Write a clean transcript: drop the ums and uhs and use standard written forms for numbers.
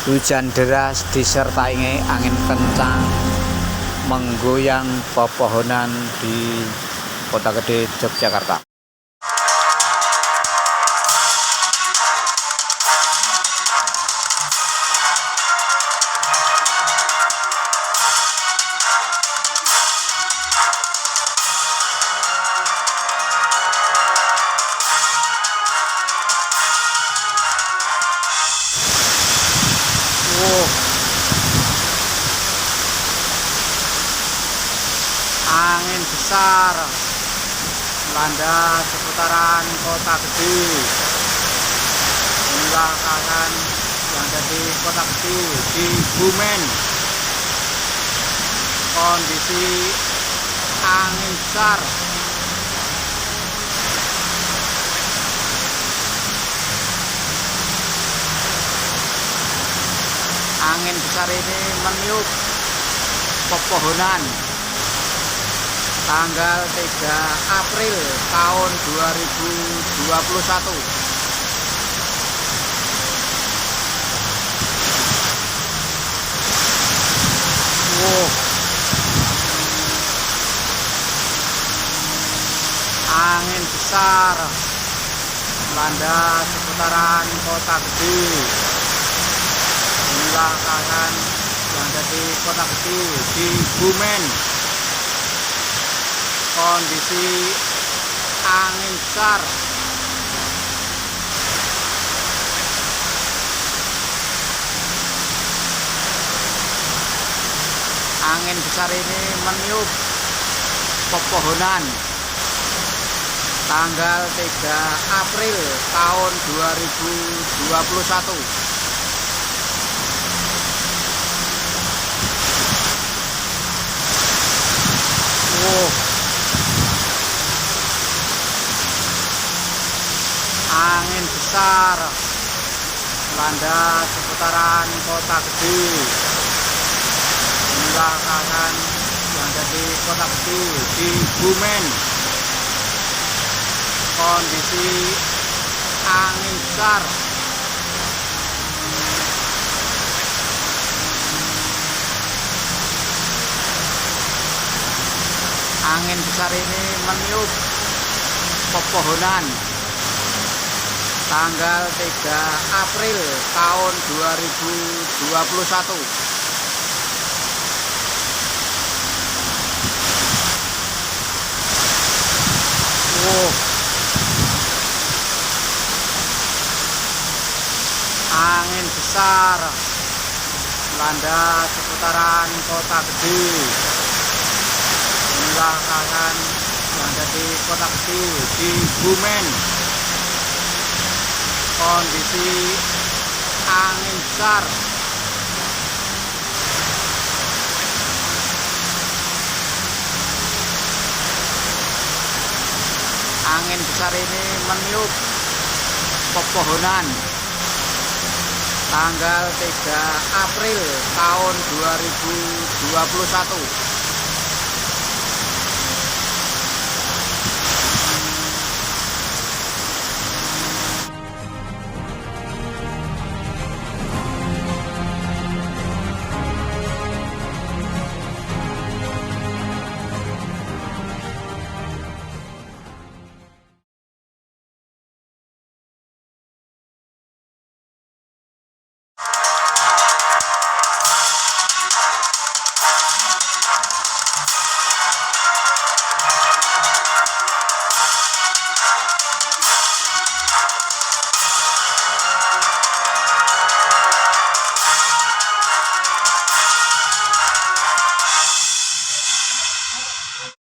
Hujan deras disertai angin kencang menggoyang pepohonan di Kota Gede, Yogyakarta. Angin besar melanda seputaran Kota Gede. Inilah keadaan yang ada di Kota Gede, di Bumen. Kondisi angin besar. Angin besar ini meniup pepohonan. Tanggal 3 April tahun 2021. Angin besar melanda seputaran Kota Gede. Inilah keadaan yang ada di Kota Gede, di Bumen. Kondisi angin besar. Angin besar ini meniup pepohonan. Tanggal 3 April tahun 2021. Angin besar melanda seputaran Kota Gede. Inilah keadaan yang ada di Kota Gede, di Bumen. Kondisi angin besar. Angin besar ini meniup pepohonan. Tanggal 3 April tahun 2021. Angin besar melanda seputaran Kota Gede. Inilah keadaan yang ada di Kota Gede, di Bumen. Kondisi angin besar. Angin besar ini meniup pepohonan. Tanggal 3 April tahun 2021.